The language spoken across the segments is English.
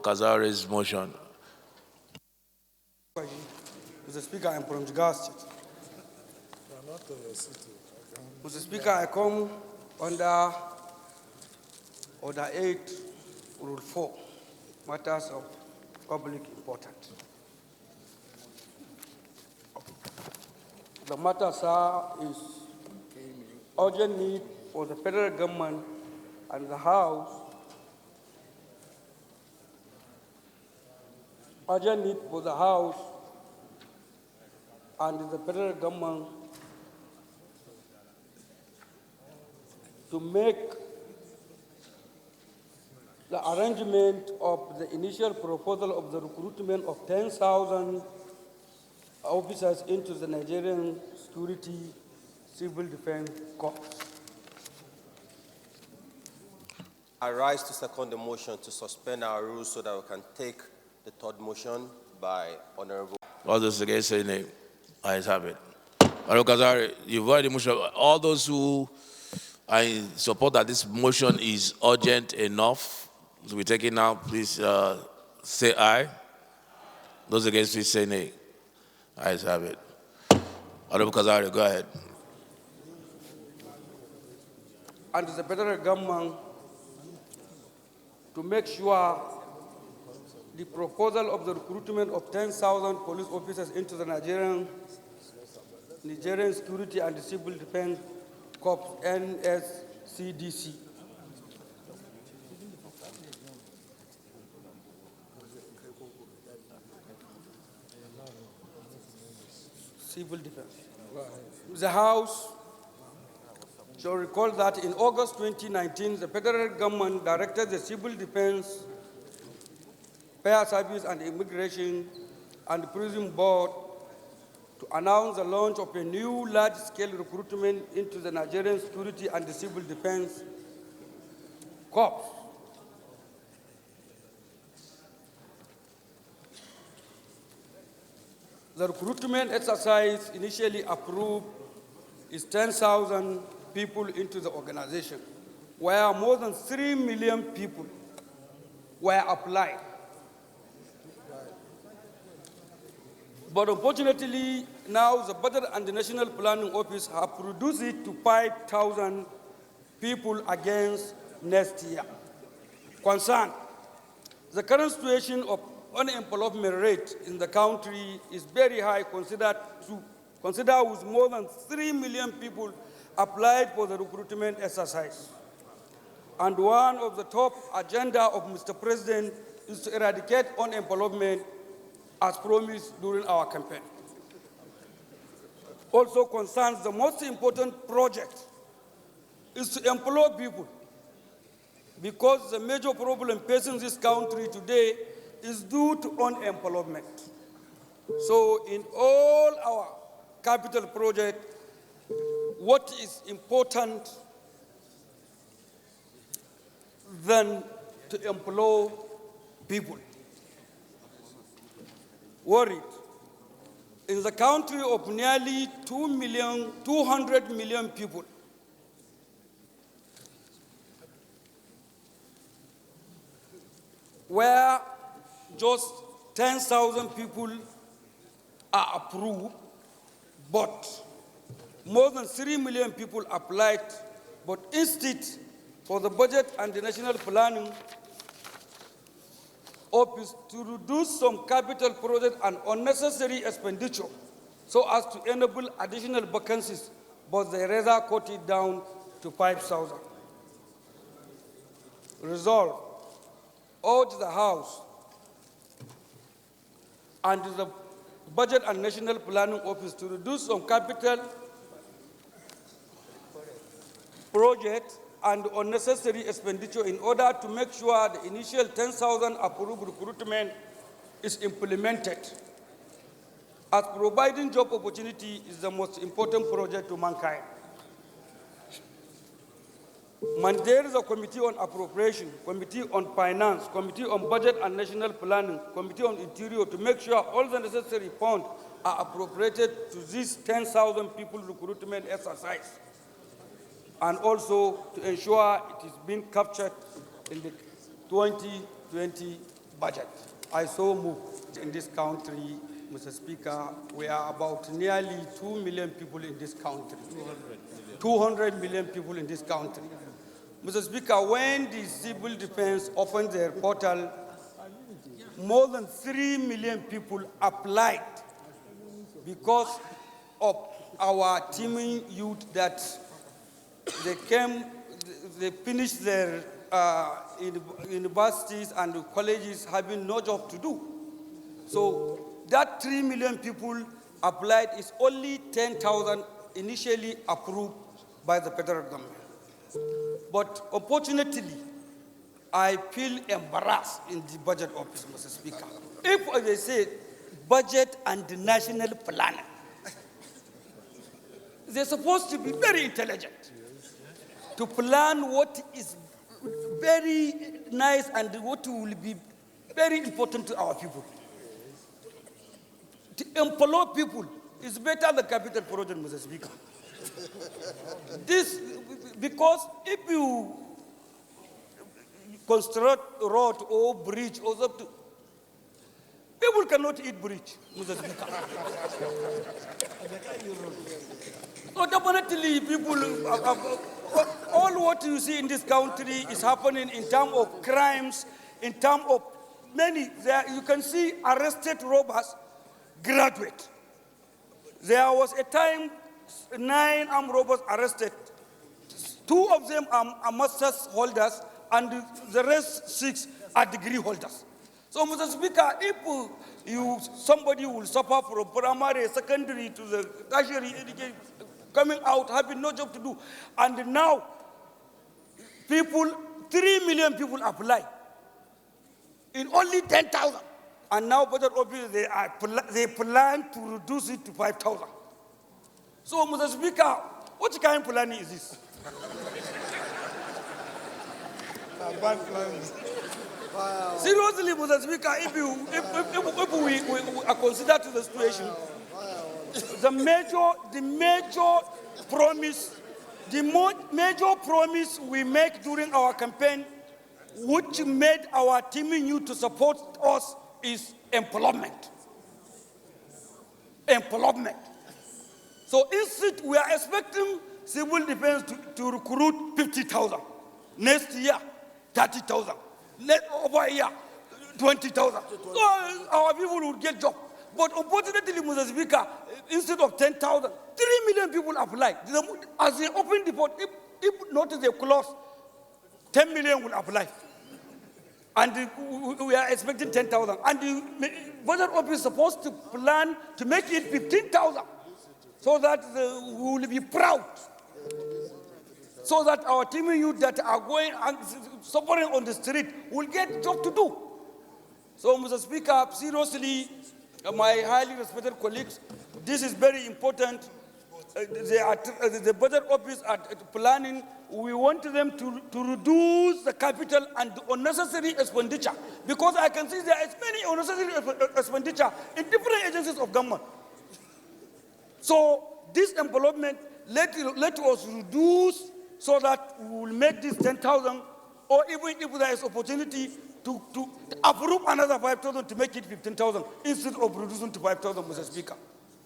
Kazaure's motion. Mr. Speaker, I'm from Jigawa State. Mr. Speaker, I come under Order 8, Rule 4, matters of public importance. The matter, sir, is urgent need for the federal government and the House, urgent need for the House and the federal government to make the arrangement of the initial proposal of the recruitment of 10,000 officers into the Nigerian Security Civil Defense Corps. I rise to second the motion to suspend our rules so that we can take the third motion by Honorable. All those against say nay. Ayes have it. Honorable Kazaure, you've heard the motion. All those who I support that this motion is urgent enough to be taken now, please say aye. Those against, please say nay. Ayes have it. Honorable Kazaure, go ahead. And the federal government to make sure the proposal of the recruitment of 10,000 police officers into the Nigerian Security and Civil Defense Corps, NSCDC. Civil Defense. The House shall recall that in August 2019, the federal government directed the Civil Defense, Fire Service and Immigration and Prison Board to announce the launch of a new large-scale recruitment into the Nigerian Security and the Civil Defense Corps. The recruitment exercise initially approved is 10,000 people into the organization, where more than 3 million people were applied. But unfortunately, now the Budget and the National Planning Office have reduced it to 5,000 people against next year. Concern: the current situation of unemployment rate in the country is very high, consider with more than 3 million people applied for the recruitment exercise. And one of the top agenda of Mr. President is to eradicate unemployment as promised during our campaign. Also concerns the most important project is to employ people, because the major problem facing this country today is due to unemployment. So in all our capital projects, what is important than to employ people? Worried. In the country of nearly 200 million people, where just 10,000 people are approved, but more than 3 million people applied, but instead for the Budget and the National Planning Office to reduce some capital project and unnecessary expenditure so as to enable additional vacancies, but they rather cut it down to 5,000. Resolve: urge the House and the Budget and National Planning Office to reduce some capital projects and unnecessary expenditure in order to make sure the initial 10,000 approved recruitment is implemented, as providing job opportunity is the most important project to mankind. Mandate the Committee on Appropriation, Committee on Finance, Committee on Budget and National Planning, Committee on Interior to make sure all the necessary funds are appropriated to this 10,000 people recruitment exercise, and also to ensure it is being captured in the 2020 budget. I so move. In this country, Mr. Speaker, we are about nearly 2 million people in this country. 200 million people in this country. Mr. Speaker, when the civil defense opened their portal, more than 3 million people applied because of our teaming youth that they finished their universities and colleges having no job to do. So that 3 million people applied is only 10,000 initially approved by the federal government. But unfortunately, I feel embarrassed in the budget office, Mr. Speaker. If they say budget and the national planning, they're supposed to be very intelligent to plan what is very nice and what will be very important to our people. To employ people is better than capital project, Mr. Speaker. This, because if you construct road or bridge or something, people cannot eat bridge, Mr. Speaker. So definitely people, all what you see in this country is happening in terms of crimes, in terms of many. There, you can see arrested robbers graduate. There was a time 9 armed robbers arrested. 2 of them are master's holders and the rest 6 are degree holders. So, Mr. Speaker, if somebody will suffer from primary, secondary to the tertiary education, coming out, having no job to do, and now 3 million people apply in only 10,000. And now budget office, they plan to reduce it to 5,000. So, Mr. Speaker, what kind of planning is this? Bad planning. Wow. Seriously, Mr. Speaker, if we are considered to the situation, the major promise we make during our campaign, which made our teaming youth to support us, is employment. Employment. So instead, we are expecting civil defense to recruit 50,000. Next year, 30,000. Over a year, 20,000. So our people will get job. But unfortunately, Mr. Speaker, instead of 10,000, 3 million people apply. As they open the port, if notice they close, 10 million will apply. And we are expecting 10,000. And the budget office is supposed to plan to make it 15,000 so that we will be proud. So that our team youth that are going and suffering on the street will get job to do. So, Mr. Speaker, seriously, my highly respected colleagues, this is very important. The budget office are planning. We want them to reduce the capital and the unnecessary expenditure, because I can see there is many unnecessary expenditure in different agencies of government. So this employment, let us reduce so that we will make this 10,000, or even if there is opportunity to approve another 5,000 to make it 15,000 instead of reducing to 5,000, Mr. Speaker.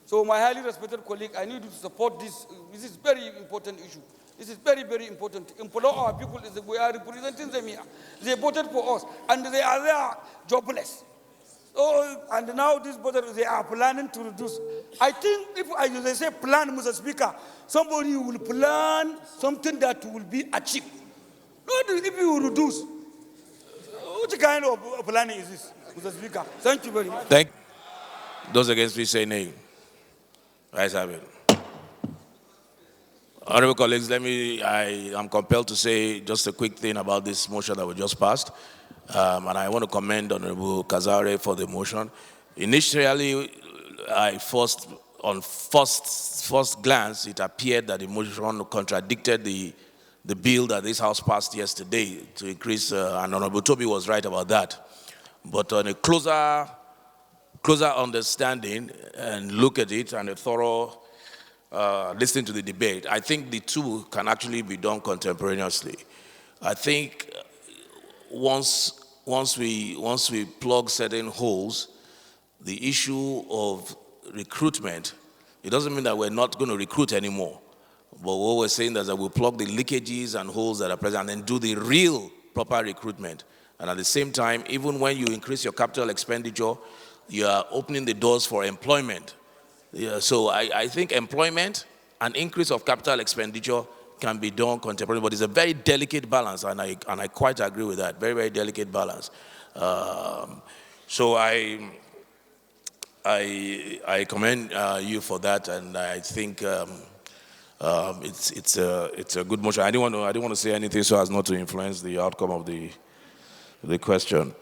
So my highly respected colleague, I need you to support this. This is very important issue. This is very, very important. Employ our people, we are representing them here. They voted for us, and they are there jobless. So, and now this budget, they are planning to reduce. I think if they say plan, Mr. Speaker, somebody will plan something that will be achieved. Not if you reduce. What kind of planning is this, Mr. Speaker? Thank you very much. Thank you. Those against, please say nay. Ayes have it. Honorable colleagues, I am compelled to say just a quick thing about this motion that we just passed. And I want to commend Honorable Kazaure for the motion. Initially, on first glance, it appeared that the motion contradicted the bill that this House passed yesterday to increase, and Honorable Toby was right about that. But on a closer understanding and look at it and a thorough listening to the debate, I think the two can actually be done contemporaneously. I think once once we plug certain holes, the issue of recruitment, it doesn't mean that we're not going to recruit anymore. But what we're saying is that we'll plug the leakages and holes that are present and then do the real proper recruitment. And at the same time, even when you increase your capital expenditure, you are opening the doors for employment. Yeah, so I think employment and increase of capital expenditure can be done contemporarily, but it's a very delicate balance, and I quite agree with that. Very, very delicate balance. So I commend you for that, and I think it's a good motion. I didn't want to say anything so as not to influence the outcome of the question.